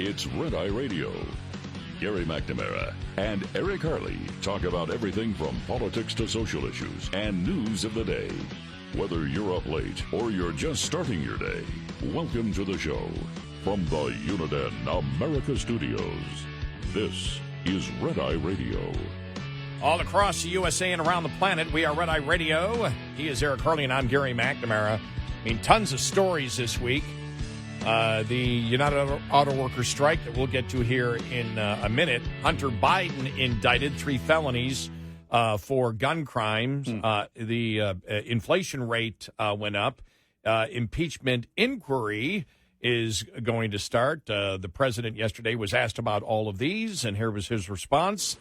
It's Red Eye Radio. Gary McNamara and Eric Harley talk about everything from politics to social issues and news of the day. Whether you're up late or you're just starting your day, welcome to the show. From the Uniden America Studios, this is Red Eye Radio. All across the USA and around the planet, we are Red Eye Radio. He is Eric Harley, and I'm Gary McNamara. I mean, tons of stories this week. The United Auto Workers strike that we'll get to here in a minute. Hunter Biden indicted 3 felonies for gun crimes. The inflation rate went up. Impeachment inquiry is going to start. The president yesterday was asked about all of these, and here was his response.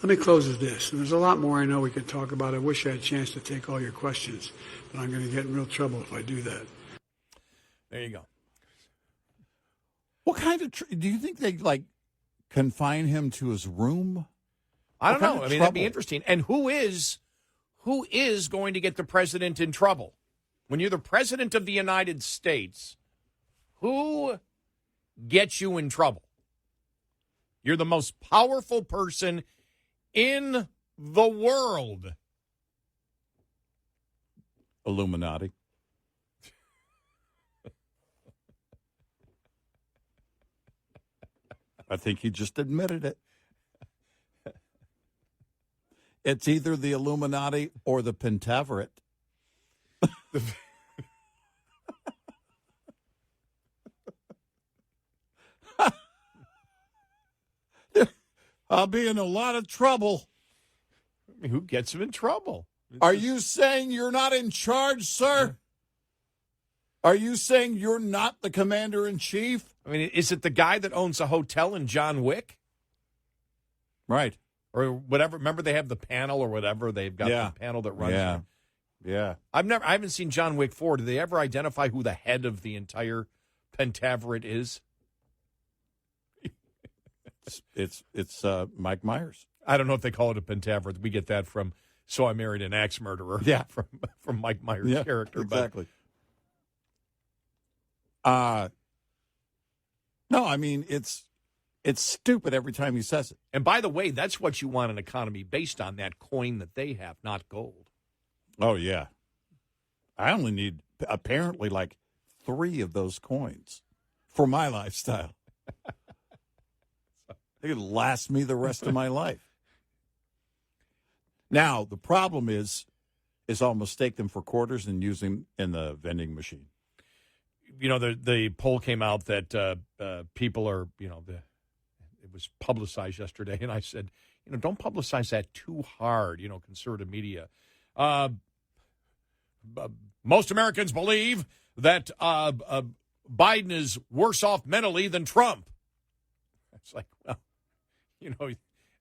Let me close with this. And there's a lot more I know we could talk about. I wish I had a chance to take all your questions, but I'm going to get in real trouble if I do that. There you go. What kind of do you think they confine him to his room? I don't know. I mean, that'd be interesting. And who is going to get the president in trouble? When you're the president of the United States, who gets you in trouble? You're the most powerful person in the world. Illuminati. I think he just admitted it. It's either the Illuminati or the Pentaverate. I'll be in a lot of trouble. I mean, who gets him in trouble? Are you saying you're not in charge, sir? Are you saying you're not the commander-in-chief? I mean, is it the guy that owns a hotel in John Wick? Right. Or whatever. Remember they have the panel or whatever. They've got the panel that runs it. Yeah. I haven't seen John Wick 4. Did they ever identify who the head of the entire Pentaverate is? It's Mike Myers. I don't know if they call it a Pentaverate. We get that from So I Married an Axe Murderer. Yeah. From Mike Myers' character. Exactly. No, I mean, it's stupid every time he says it. And by the way, that's what you want an economy based on, that coin that they have, not gold. Oh, yeah. I only need, apparently, 3 of those coins for my lifestyle. They could last me the rest of my life. Now, the problem is I'll mistake them for quarters and use them in the vending machine. You know, the poll came out that people are, it was publicized yesterday, and I said, don't publicize that too hard, conservative media. Most Americans believe that Biden is worse off mentally than Trump. It's like, well,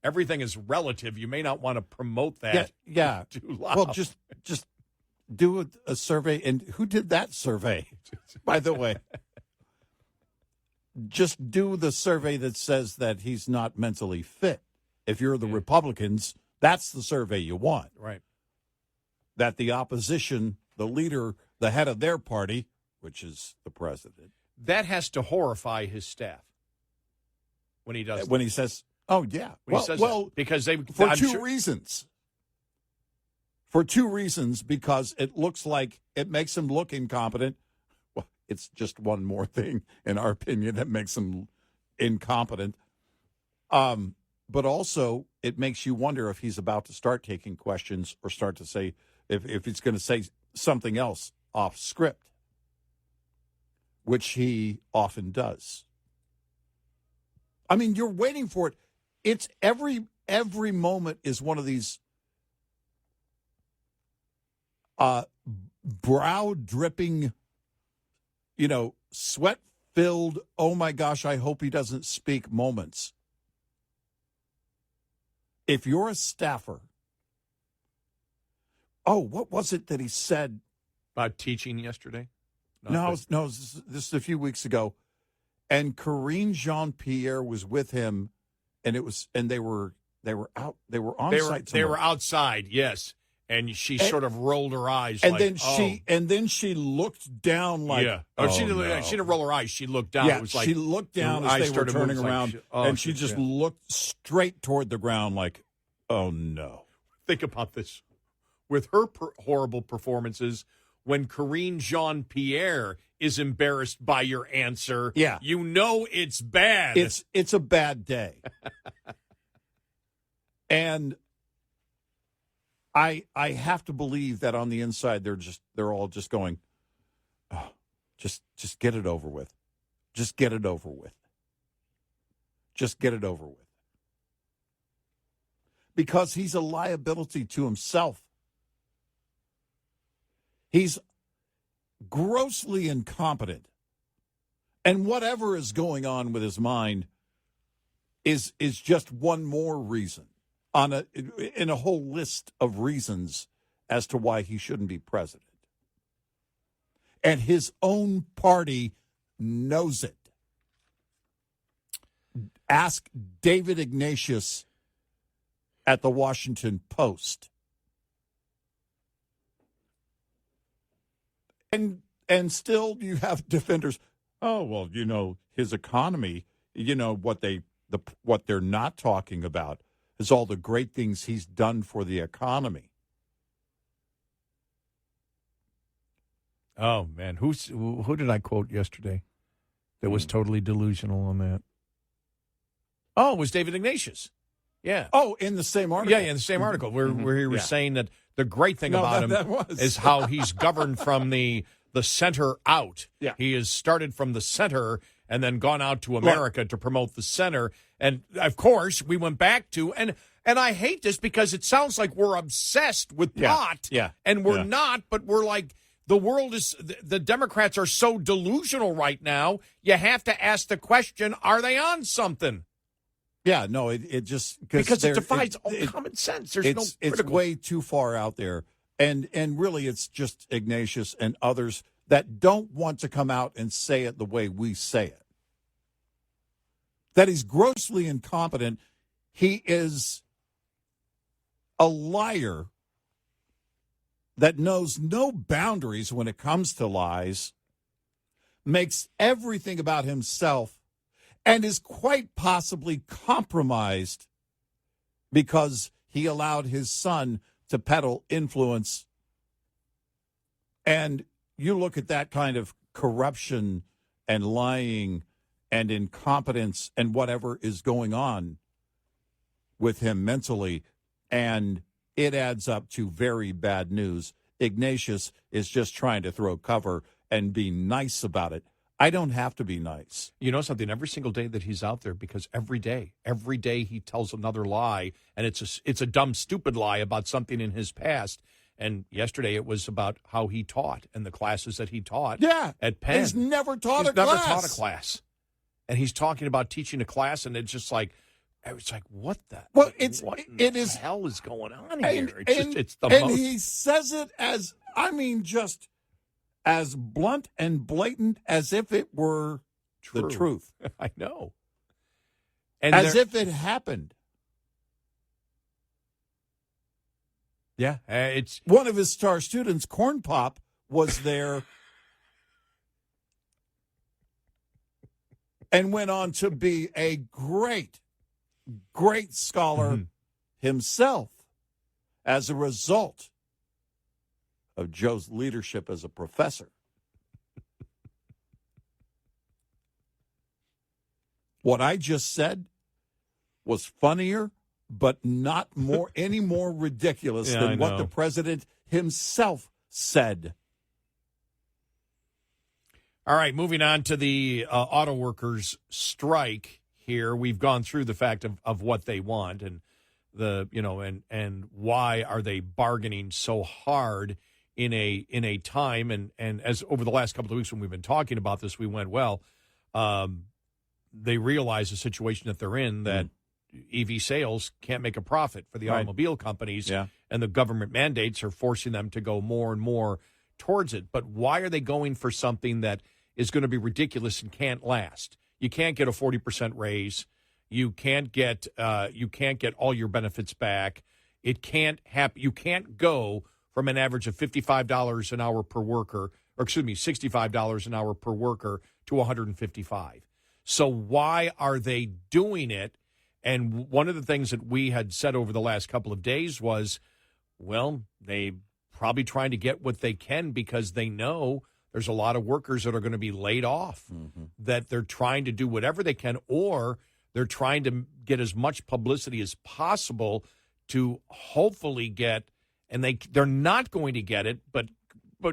everything is relative. You may not want to promote that too loud. Well, just do a survey. And who did that survey, by the way? Just do the survey that says that he's not mentally fit. If you're the Republicans, that's the survey you want. Right. That the opposition, the leader, the head of their party, which is the president. That has to horrify his staff when he does When he says, oh, yeah. Because they... For two reasons. For 2 reasons, because it looks like it makes him look incompetent. Well, it's just one more thing, in our opinion, that makes him incompetent. But also, it makes you wonder if he's about to start taking questions or start to say, if he's going to say something else off script, which he often does. I mean, you're waiting for it. It's every moment is one of these brow dripping, sweat filled, oh my gosh, I hope he doesn't speak moments. If you're a staffer, what was it that he said? About teaching yesterday? This is a few weeks ago. And Karine Jean-Pierre was with him, and they were on site. They were outside, yes. And she sort of rolled her eyes, and like, then she looked down like, yeah. she didn't roll her eyes. She looked down. Yeah, it was like she looked down her as eyes they were started turning moving, around, like, and she just looked straight toward the ground like, oh, no. Think about this. With her horrible performances, when Karine Jean-Pierre is embarrassed by your answer, yeah, you know it's bad. It's a bad day. And I have to believe that on the inside they're all just going, oh, just get it over with. Just get it over with. Just get it over with. Because he's a liability to himself. He's grossly incompetent. And whatever is going on with his mind is just one more reason in a whole list of reasons as to why he shouldn't be president. And his own party knows it. Ask David Ignatius at the Washington Post. And still you have defenders, oh, well, his economy, what they're not talking about is all the great things he's done for the economy. Oh, man. Who did I quote yesterday that was totally delusional on that? Oh, it was David Ignatius. Yeah. Oh, in the same article. Yeah, in the same article where he was saying that the great thing about him is how he's governed from the center out. Yeah. He has started from the center and then gone out to America to promote the center. And, of course, we went back to, and I hate this because it sounds like we're obsessed with pot. Yeah. And we're not, but we're like, the Democrats are so delusional right now, you have to ask the question, are they on something? Yeah, no, it just... Because it defies all common sense. It's way too far out there. And really, it's just Ignatius and others that don't want to come out and say it the way we say it. That he's grossly incompetent. He is a liar that knows no boundaries when it comes to lies, makes everything about himself, and is quite possibly compromised because he allowed his son to peddle influence. And you look at that kind of corruption and lying and incompetence and whatever is going on with him mentally, and it adds up to very bad news. Ignatius is just trying to throw cover and be nice about it. I don't have to be nice. You know something? Every single day that he's out there, because every day he tells another lie, and it's a dumb, stupid lie about something in his past. And yesterday it was about how he taught and the classes that he taught at Penn. He's never taught a class. And he's talking about teaching a class, and it's just like, what the? Well, what the hell is going on here? It's the most. And he says it just as blunt and blatant as if it were the truth. I know. And as if it happened. Yeah, it's one of his star students, Corn Pop, was there and went on to be a great scholar himself as a result of Joe's leadership as a professor. What I just said was funnier, but not any more ridiculous than what the president himself said. All right, moving on to the auto workers strike here. We've gone through the fact of what they want and and why are they bargaining so hard in a time and as over the last couple of weeks when we've been talking about this, we went, they realize the situation that they're in, that EV sales can't make a profit for the automobile companies, and the government mandates are forcing them to go more and more towards it. But why are they going for something that is going to be ridiculous and can't last? You can't get a 40% raise. You can't get all your benefits back. It can't happen. You can't go from an average of $55 an hour per worker, or excuse me, $65 an hour per worker to $155. So why are they doing it? And one of the things that we had said over the last couple of days was, well, they probably trying to get what they can because they know there's a lot of workers that are going to be laid off, that they're trying to do whatever they can, or they're trying to get as much publicity as possible to hopefully get, and they're not going to get it, but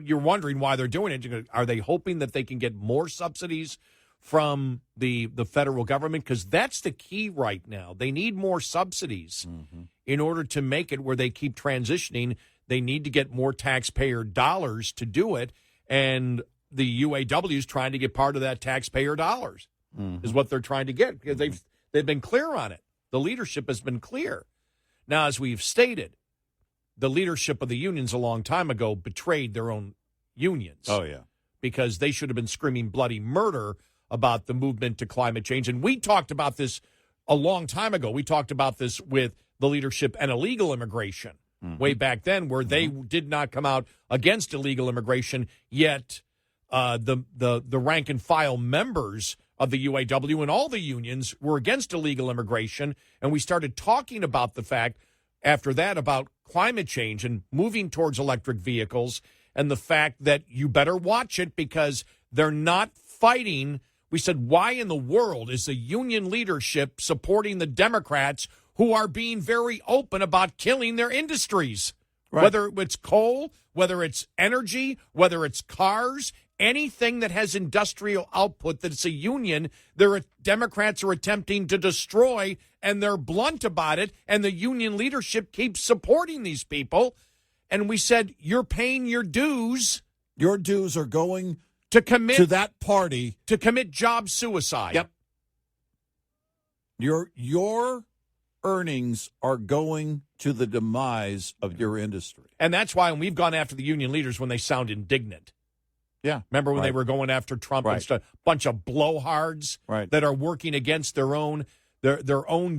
you're wondering why they're doing it. Are they hoping that they can get more subsidies from the federal government? Because that's the key right now. They need more subsidies in order to make it where they keep transitioning. They need to get more taxpayer dollars to do it, and the UAW is trying to get part of that taxpayer dollars is what they're trying to get, because they've been clear on it. The leadership has been clear. Now, as we've stated, the leadership of the unions a long time ago betrayed their own unions. Oh, yeah. Because they should have been screaming bloody murder about the movement to climate change. And we talked about this a long time ago. We talked about this with the leadership and illegal immigration way back then, where they did not come out against illegal immigration, yet the rank and file members of the UAW and all the unions were against illegal immigration. And we started talking about the fact after that about climate change and moving towards electric vehicles, and the fact that you better watch it because they're not fighting. We said, why in the world is the union leadership supporting the Democrats who are being very open about killing their industries? Right. Whether it's coal, whether it's energy, whether it's cars, anything that has industrial output that's a union, Democrats are attempting to destroy, and they're blunt about it, and the union leadership keeps supporting these people. And we said, you're paying your dues. Your dues are going to commit to that party to commit job suicide. Yep. Your earnings are going to the demise of your industry. And that's why we've gone after the union leaders when they sound indignant. Yeah. Remember when they were going after Trump and stuff? Bunch of blowhards that are working against their own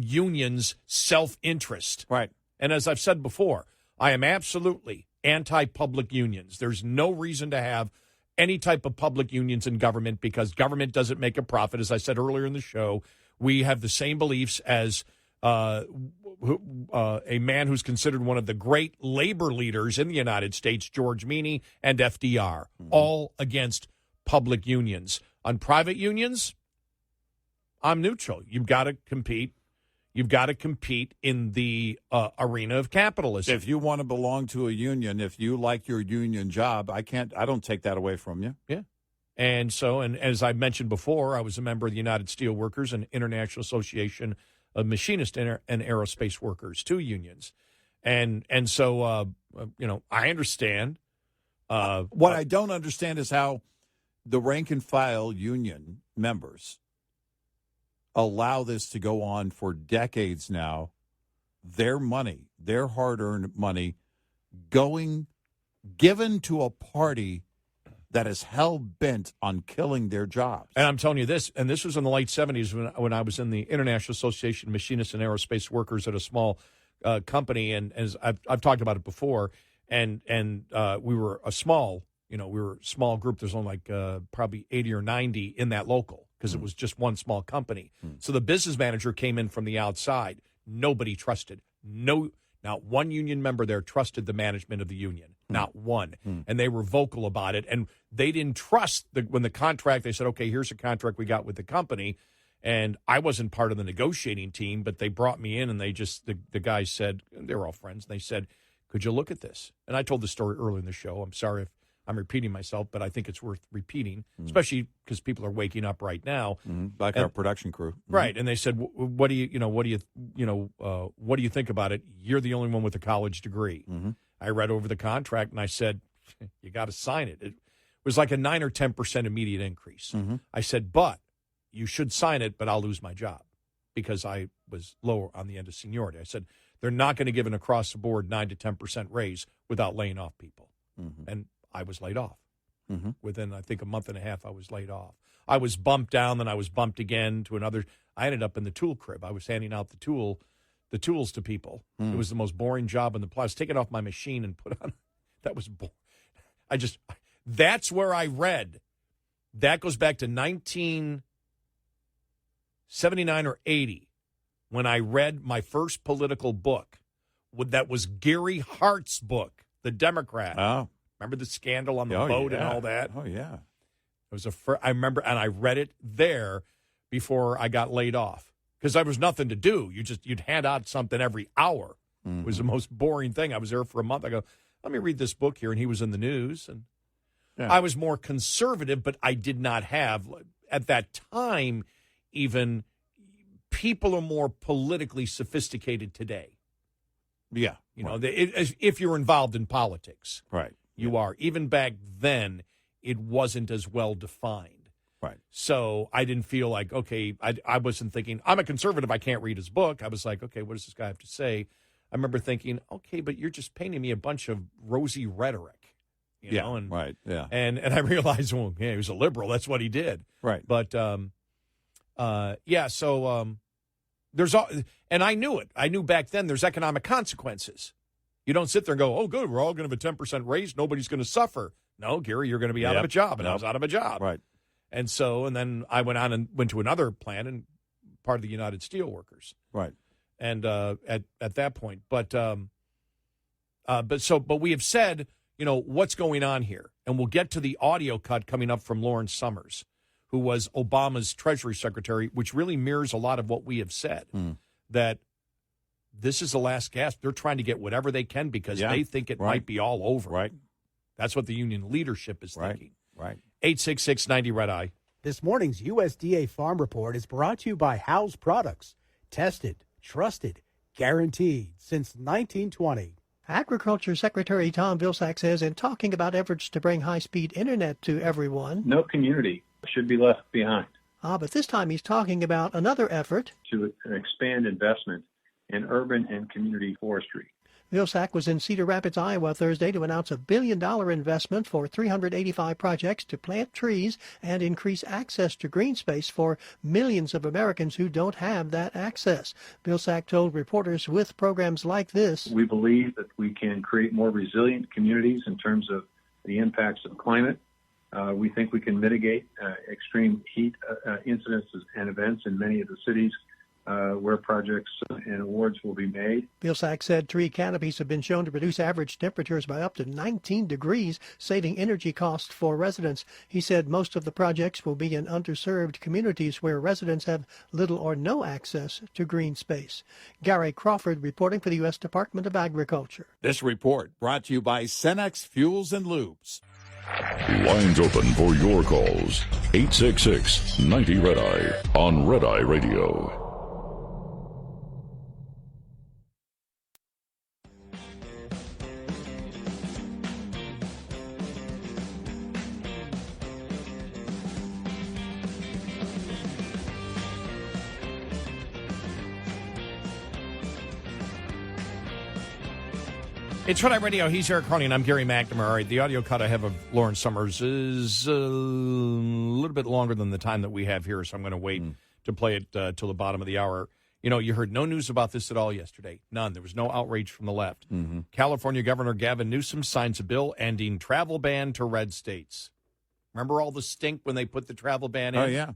union's self-interest. Right. And as I've said before, I am absolutely anti-public unions. There's no reason to have any type of public unions in government because government doesn't make a profit. As I said earlier in the show, we have the same beliefs as a man who's considered one of the great labor leaders in the United States, George Meany and FDR, all against public unions. On private unions, I'm neutral. You've got to compete. You've got to compete in the arena of capitalism. If you want to belong to a union, if you like your union job, I don't take that away from you. Yeah. And so, and as I mentioned before, I was a member of the United Steelworkers and International Association of Machinist and Aerospace Workers, two unions. And so, I understand. What I don't understand is how the rank and file union members allow this to go on for decades now. Their money, their hard-earned money, given to a party that is hell-bent on killing their jobs. And I'm telling you this, and this was in the late 70s when I was in the International Association of Machinists and Aerospace Workers at a small company, and as I've talked about it before, and we were a small group. There's only probably 80 or 90 in that local because it was just one small company. So the business manager came in from the outside. Nobody trusted. Not one union member there trusted the management of the union. Not one. And they were vocal about it. And they didn't trust when the contract, they said, okay, here's a contract we got with the company. And I wasn't part of the negotiating team, but they brought me in and the guys said, they were all friends. And they said, could you look at this? And I told the story earlier in the show. I'm sorry if I'm repeating myself, but I think it's worth repeating, especially because people are waking up right now. Like our production crew. Right. And they said, what do you think about it? You're the only one with a college degree. I read over the contract and I said, you got to sign it. It was like a 9 or 10% immediate increase. I said, but you should sign it, but I'll lose my job because I was lower on the end of seniority. I said, they're not going to give an across the board 9 to 10% raise without laying off people. And I was laid off. Within, I think, a month and a half, I was laid off. I was bumped down, then I was bumped again to another. I ended up in the tool crib. I was handing out the the tools to people. It was the most boring job in the place. Take it off my machine and put it on. That was boring. That's where I read. That goes back to 1979 or 80 when I read my first political book. That was Gary Hart's book, The Democrat. Oh. Remember the scandal on the boat and all that? Oh, yeah. It was I remember, and I read it there before I got laid off because there was nothing to do. You'd hand out something every hour. It was the most boring thing. I was there for a month. I go, let me read this book here, and he was in the news, and I was more conservative, but I did not have at that time. Even people are more politically sophisticated today. Yeah, you know, if you're involved in politics, right, you are. Even back then, it wasn't as well defined. Right. So I didn't feel like, okay, I wasn't thinking, I'm a conservative, I can't read his book. I was like, okay, what does this guy have to say? I remember thinking, okay, but you're just painting me a bunch of rosy rhetoric. You know? And, right, yeah. And I realized, well, yeah, he was a liberal. That's what he did. Right. But, so there's all, and I knew it. I knew back then there's economic consequences. You don't sit there and go, oh, good, we're all going to have a 10% raise. Nobody's going to suffer. No, Gary, you're going to be out of a job. And I was out of a job. Right. And so, and then I went on and went to another plant and part of the United Steelworkers. Right. And at that point, but we have said, you know, what's going on here, and we'll get to the audio cut coming up from Lawrence Summers, who was Obama's Treasury Secretary, which really mirrors a lot of what we have said, that this is the last gasp. They're trying to get whatever they can because they think it might be all over. Right. That's what the union leadership is thinking. Right. 866-90-RED-I. This morning's USDA Farm Report is brought to you by House Products. Tested, trusted, guaranteed since 1920. Agriculture Secretary Tom Vilsack says in talking about efforts to bring high-speed internet to everyone, no community should be left behind. But this time he's talking about another effort to expand investment in urban and community forestry. Vilsack was in Cedar Rapids, Iowa Thursday to announce a $1 billion investment for 385 projects to plant trees and increase access to green space for millions of Americans who don't have that access. Vilsack told reporters with programs like this, we believe that we can create more resilient communities in terms of the impacts of climate. We think we can mitigate extreme heat incidences and events in many of the cities where projects and awards will be made. Vilsack said tree canopies have been shown to reduce average temperatures by up to 19 degrees, saving energy costs for residents. He said most of the projects will be in underserved communities where residents have little or no access to green space. Gary Crawford reporting for the U.S. Department of Agriculture. This report brought to you by Cenex Fuels and Lubes. Lines open for your calls. 866-90-RED-I on Red Eye Radio. It's Red Eye Radio. He's Eric Carney, and I'm Gary McNamara. The audio cut I have of Lawrence Summers is a little bit longer than the time that we have here, so I'm going to wait to play it till the bottom of the hour. You know, you heard no news about this at all yesterday. None. There was no outrage from the left. California Governor Gavin Newsom signs a bill ending travel ban to red states. Remember all the stink when they put the travel ban in? Oh, yeah.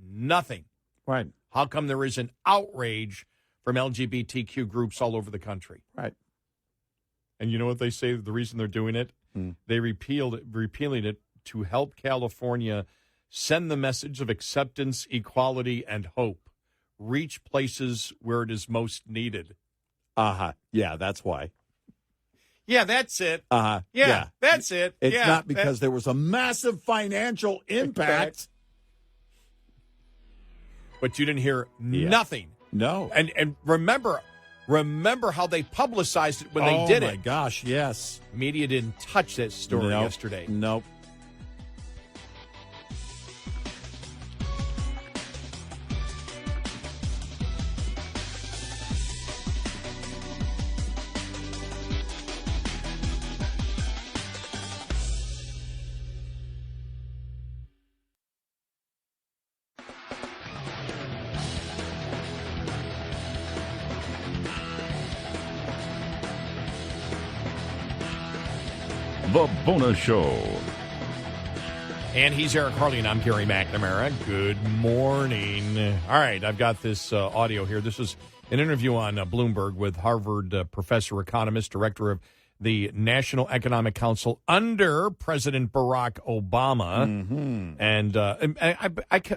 Nothing. Right. How come there is an outrage from LGBTQ groups all over the country? Right. And you know what they say? The reason they're doing it? They repealing it to help California send the message of acceptance, equality, and hope. Reach places where it is most needed. Yeah, that's why. Yeah, that's it. Yeah, that's it. It's not because there was a massive financial impact. But you didn't hear nothing. No. And remember how they publicized it when they did it. Oh, my gosh, yes. Media didn't touch that story yesterday. Nope. The Bonus Show. And he's Eric Harley, and I'm Gary McNamara. Good morning. All right, I've got this audio here. This is an interview on Bloomberg with Harvard professor, economist, director of the National Economic Council under President Barack Obama. Mm-hmm. And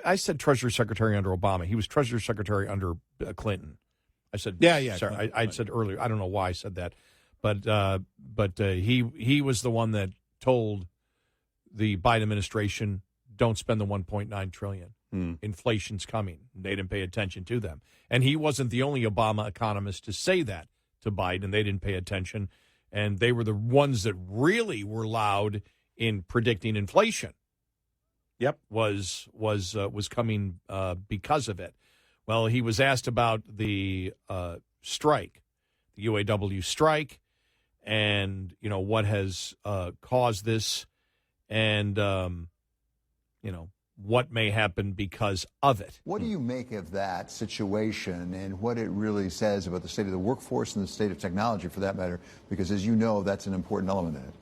I said Treasury Secretary under Obama. He was Treasury Secretary under Clinton. I said, yeah. Sorry, Clinton, I said earlier. I don't know why I said that, but he was the one that told the Biden administration, don't spend the $1.9 trillion. Inflation's coming. They didn't pay attention to them. And he wasn't the only Obama economist to say that to Biden. They didn't pay attention. And they were the ones that really were loud in predicting inflation. Yep. Was coming because of it. Well, he was asked about the strike, the UAW strike, and, what has caused this, and, what may happen because of it. What do you make of that situation and what it really says about the state of the workforce and the state of technology, for that matter? Because, as you know, that's an important element in it.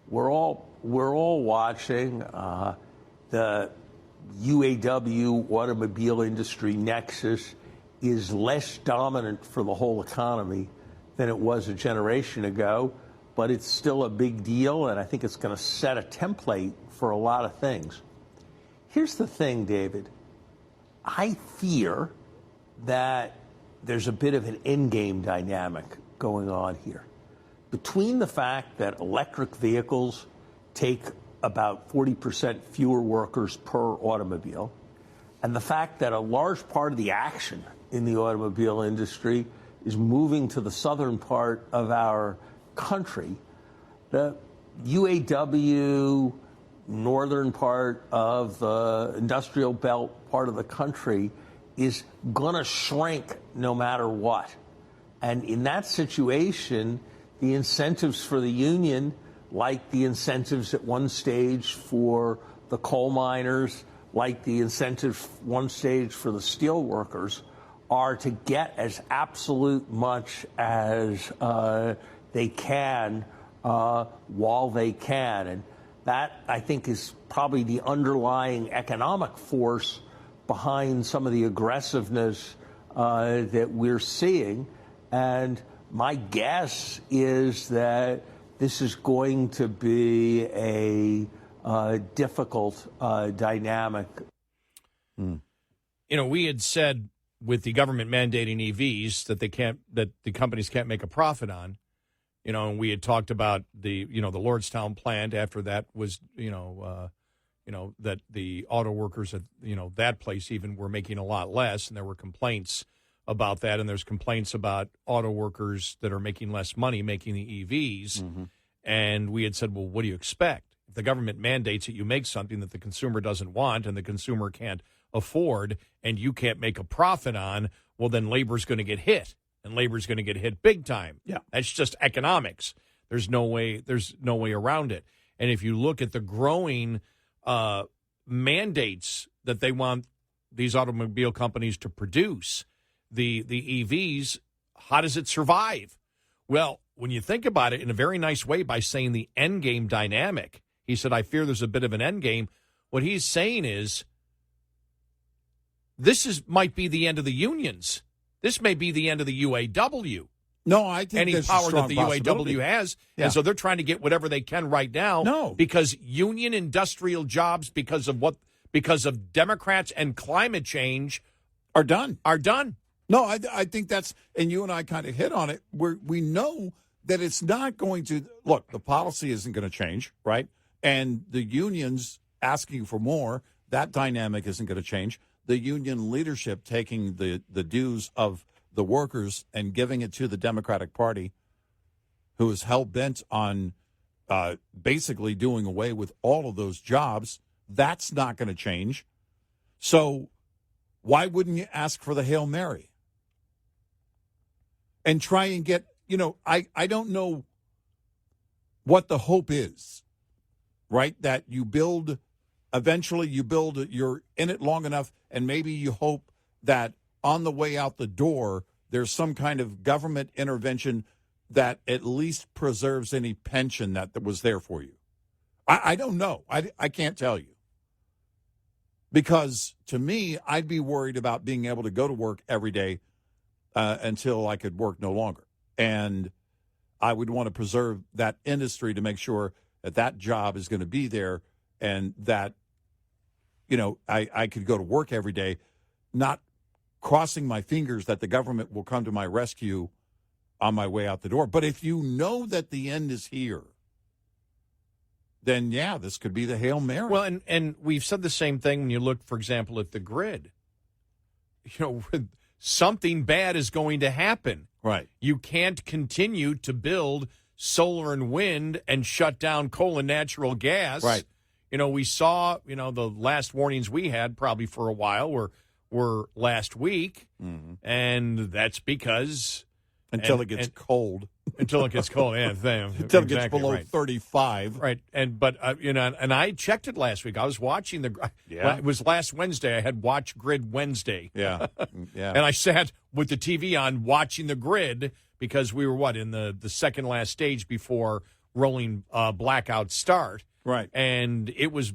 We're all watching the UAW automobile industry nexus is less dominant for the whole economy than it was a generation ago, but it's still a big deal, and I think it's going to set a template for a lot of things. Here's the thing, David. I fear that there's a bit of an endgame dynamic going on here. Between the fact that electric vehicles take about 40% fewer workers per automobile, and the fact that a large part of the action in the automobile industry is moving to the southern part of our country, the UAW northern part of the industrial belt part of the country is going to shrink no matter what. And in that situation, the incentives for the union, like the incentives at one stage for the coal miners, like the incentives one stage for the steel workers, are to get as absolute much as they can while they can. And that, I think, is probably the underlying economic force behind some of the aggressiveness that we're seeing. And my guess is that this is going to be a difficult dynamic. We had said with the government mandating EVs that that the companies can't make a profit on. And we had talked about the Lordstown plant. After that was, that the auto workers at, that place even were making a lot less. And there were complaints about that. And there's complaints about auto workers that are making less money making the EVs. Mm-hmm. And we had said, well, what do you expect? If the government mandates that you make something that the consumer doesn't want and the consumer can't afford and you can't make a profit on, well, then labor's going to get hit. And labor's going to get hit big time. Yeah. That's just economics. There's no way around it. And if you look at the growing mandates that they want these automobile companies to produce, the EVs, how does it survive? Well, when you think about it in a very nice way by saying the end game dynamic, he said, I fear there's a bit of an end game. What he's saying is might be the end of the unions. This may be the end of the UAW. No, I think any power that the UAW has. Yeah. And so they're trying to get whatever they can right now. No. Because union industrial jobs, because of Democrats and climate change are done. No, I think that's, and you and I kind of hit on it, we know that it's not going to, look, the policy isn't going to change, right? And the unions asking for more, that dynamic isn't going to change. The union leadership taking the dues of the workers and giving it to the Democratic Party, who is hell-bent on basically doing away with all of those jobs, that's not going to change. So why wouldn't you ask for the Hail Mary? And try and get, I don't know what the hope is, right? That eventually you're in it long enough, and maybe you hope that on the way out the door, there's some kind of government intervention that at least preserves any pension that was there for you? I don't know. I can't tell you. Because to me, I'd be worried about being able to go to work every day until I could work no longer. And I would want to preserve that industry to make sure that job is going to be there and that, I could go to work every day, not crossing my fingers that the government will come to my rescue on my way out the door. But if you know that the end is here, then, yeah, this could be the Hail Mary. Well, and we've said the same thing when you look, for example, at the grid. Something bad is going to happen. Right. You can't continue to build solar and wind and shut down coal and natural gas. Right. We saw, the last warnings we had probably for a while were last week, and that's because... Until it gets cold. Until it gets cold, yeah. Until it gets below 35. Right, but and I checked it last week. I was watching it was last Wednesday. I had Watch Grid Wednesday. Yeah, yeah. And I sat with the TV on watching the grid because we were, in the second last stage before rolling blackout start. Right. And it was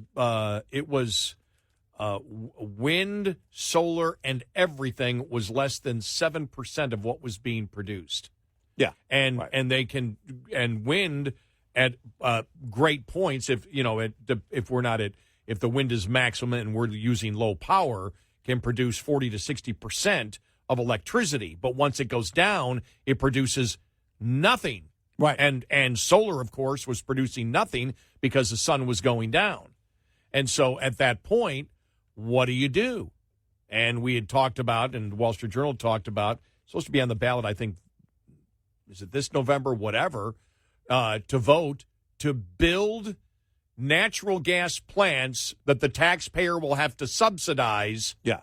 wind, solar, and everything was less than 7% of what was being produced. Yeah, and right. and they can wind at great points if we're not if the wind is maximum and we're using low power can produce 40 to 60% of electricity. But once it goes down, it produces nothing. Right. And solar, of course, was producing nothing because the sun was going down. And so at that point, what do? And we had talked about, and the Wall Street Journal talked about, supposed to be on the ballot, I think, is it this November, whatever, to vote to build natural gas plants that the taxpayer will have to subsidize. Yeah.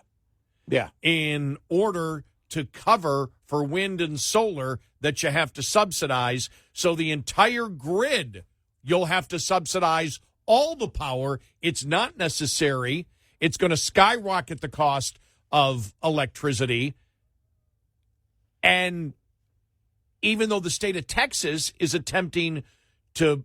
Yeah. In order to cover for wind and solar that you have to subsidize. So the entire grid, you'll have to subsidize all the power. It's not necessary. It's going to skyrocket the cost of electricity. And even though the state of Texas is attempting to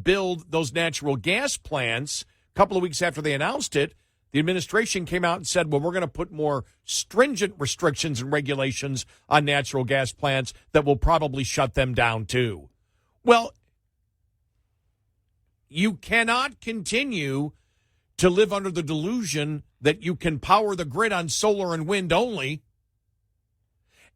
build those natural gas plants, a couple of weeks after they announced it, the administration came out and said, well, we're going to put more stringent restrictions and regulations on natural gas plants that will probably shut them down too. Well, you cannot continue to live under the delusion that you can power the grid on solar and wind only.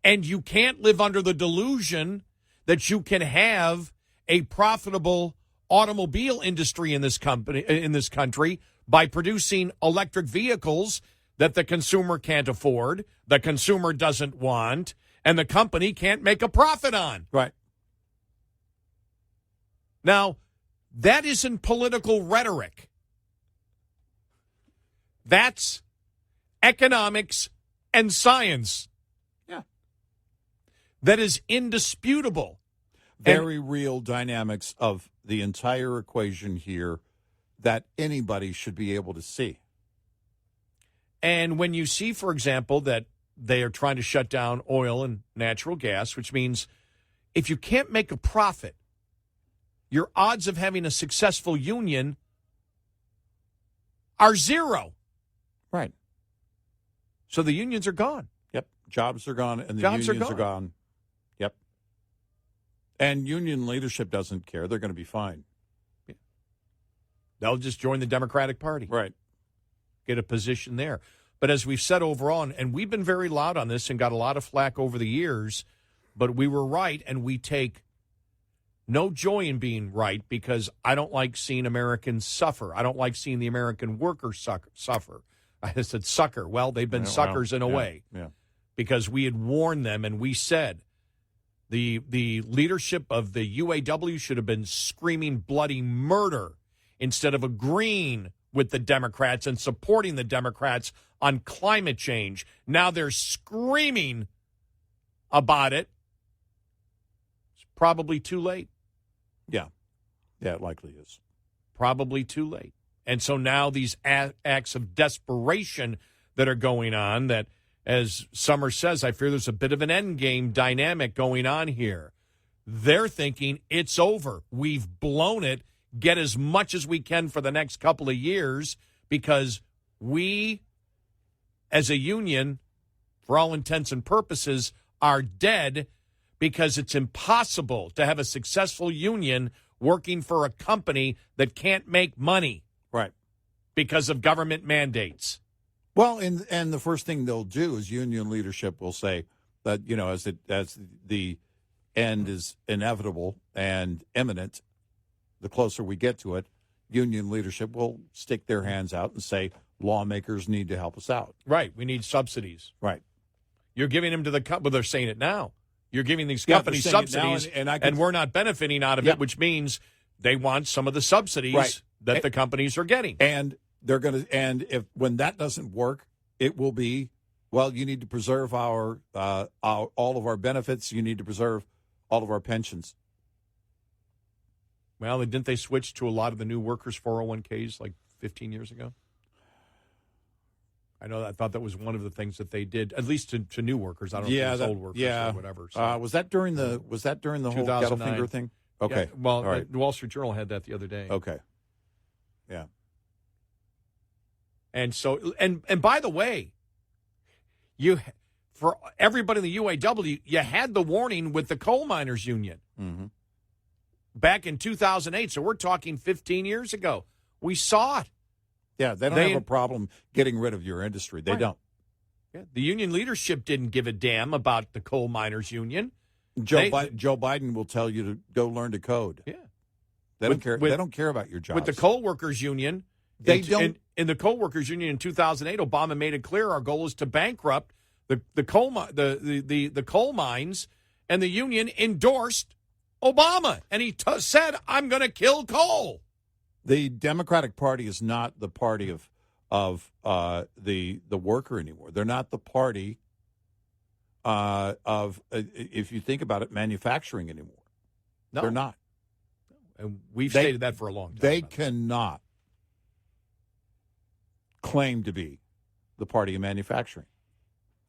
And you can't live under the delusion that you can have a profitable automobile industry in this country by producing electric vehicles that the consumer can't afford, the consumer doesn't want, and the company can't make a profit on. Right. Now, that isn't political rhetoric. That's economics and science. Yeah. That is indisputable. Very real dynamics of the entire equation here that anybody should be able to see. And when you see, for example, that they are trying to shut down oil and natural gas, which means if you can't make a profit, your odds of having a successful union are zero. Right. So the unions are gone. Yep. Jobs are gone and the unions are gone. Yep. And union leadership doesn't care. They're going to be fine. Yeah. They'll just join the Democratic Party. Right. Get a position there. But as we've said overall, and we've been very loud on this and got a lot of flack over the years, but we were right, and we take no joy in being right because I don't like seeing Americans suffer. I don't like seeing the American worker suffer. I said sucker. Well, they've been suckers in a way. Yeah. Because we had warned them, and we said the leadership of the UAW should have been screaming bloody murder instead of agreeing with the Democrats and supporting the Democrats on climate change. Now they're screaming about it. It's probably too late. Yeah. Yeah, it likely is. Probably too late. And so now these acts of desperation that are going on that, as Summer says, I fear there's a bit of an endgame dynamic going on here. They're thinking it's over. We've blown it. Get as much as we can for the next couple of years because we, as a union, for all intents and purposes, are dead because it's impossible to have a successful union working for a company that can't make money. Right. Because of government mandates. Well, and the first thing they'll do is union leadership will say that, as the end is inevitable and imminent, the closer we get to it, union leadership will stick their hands out and say lawmakers need to help us out. Right. We need subsidies. Right. You're giving them to the company. Well, they're saying it now. You're giving these companies subsidies, and we're not benefiting out of it, which means they want some of the subsidies that the companies are getting. And they're going to, and if when that doesn't work, it will be, well, you need to preserve our all of our benefits. You need to preserve all of our pensions. Well, didn't they switch to a lot of the new workers' 401ks like 15 years ago? I know. I thought that was one of the things that they did, at least to new workers. I don't know if it was old workers or whatever. So. Was that during the whole Gettlefinger thing? Okay. Yeah, well, right. The Wall Street Journal had that the other day. Okay. Yeah. And so, and by the way, for everybody in the UAW, you had the warning with the coal miners union back in 2008. So we're talking 15 years ago. We saw it. Yeah, they don't have a problem getting rid of your industry. They don't. Yeah, the union leadership didn't give a damn about the coal miners union. Joe Biden will tell you to go learn to code. Yeah, they don't care. They don't care about your jobs. With the coal workers union, they don't. In the coal workers union in 2008, Obama made it clear our goal is to bankrupt the coal mines, and the union endorsed Obama, and he said, "I'm going to kill coal." The Democratic Party is not the party of the worker anymore. They're not the party of if you think about it, manufacturing anymore. No. They're not. And we've stated that for a long time. They cannot claim to be the party of manufacturing.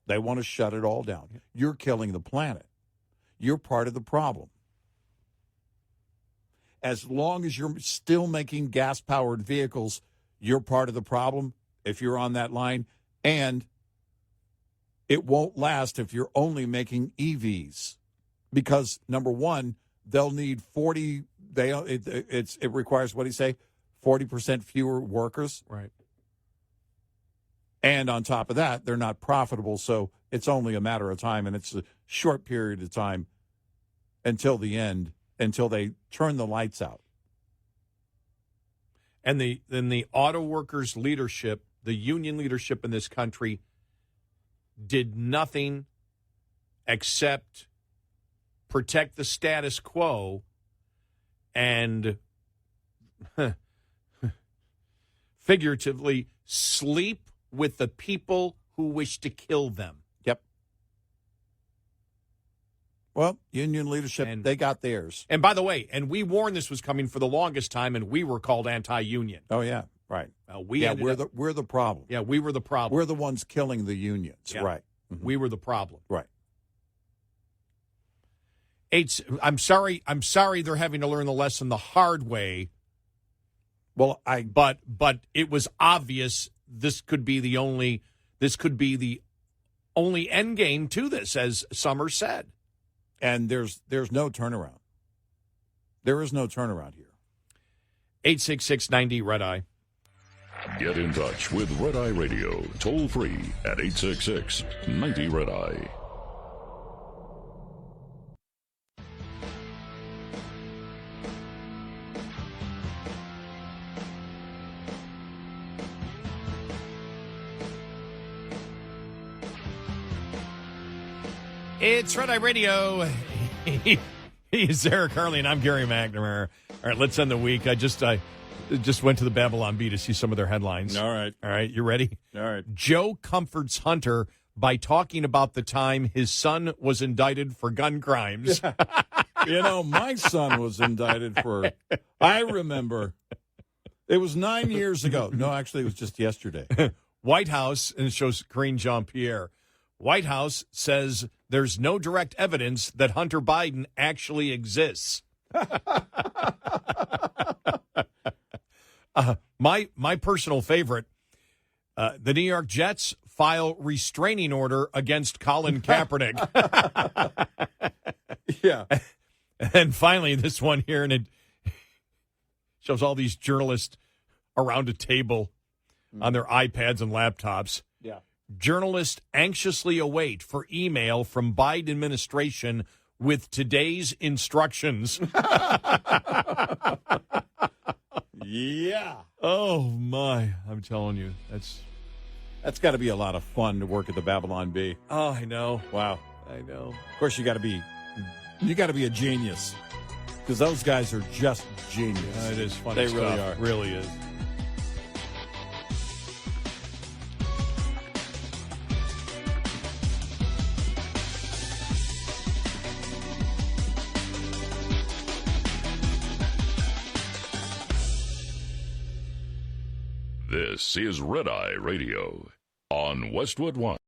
They want to shut it all down. You're killing the planet. You're part of the problem. As long as you're still making gas-powered vehicles, you're part of the problem if you're on that line. And it won't last if you're only making EVs. Because, number one, they'll need 40... It requires, what do you say, 40% fewer workers? Right. And on top of that, they're not profitable, so it's only a matter of time, and it's a short period of time until the end, until they turn the lights out. And then the auto workers' leadership, the union leadership in this country, did nothing except protect the status quo and figuratively sleep with the people who wish to kill them. Yep. Well, union leadership, they got theirs. And by the way, and we warned this was coming for the longest time, and we were called anti-union. Oh, yeah, right. We're the problem. Yeah, we were the problem. We're the ones killing the unions, right. Mm-hmm. We were the problem. Right. I'm sorry they're having to learn the lesson the hard way. Well, but it was obvious this could be the only end game to this, as Summers said. And there's no turnaround. There is no turnaround here. 866-90-RED-EYE. Get in touch with Red Eye Radio, toll free at 866-90-RED-EYE. It's Red Eye Radio. He's Eric Harley, and I'm Gary McNamara. All right, let's end the week. I just went to the Babylon Bee to see some of their headlines. All right. You ready? All right. Joe comforts Hunter by talking about the time his son was indicted for gun crimes. My son was indicted for, I remember, it was 9 years ago. No, actually, it was just yesterday. White House, and it shows Karine Jean-Pierre. White House says there's no direct evidence that Hunter Biden actually exists. My personal favorite, the New York Jets file restraining order against Colin Kaepernick. Yeah. And finally, this one here, and it shows all these journalists around a table on their iPads and laptops. Yeah. Journalists anxiously await for email from Biden administration with today's instructions. Yeah. Oh, my. I'm telling you, That's got to be a lot of fun to work at the Babylon Bee. Oh, I know. Wow. I know. Of course, you got to be a genius, because those guys are just genius. It is funny They stuff. really are. Really is. This is Red Eye Radio on Westwood One.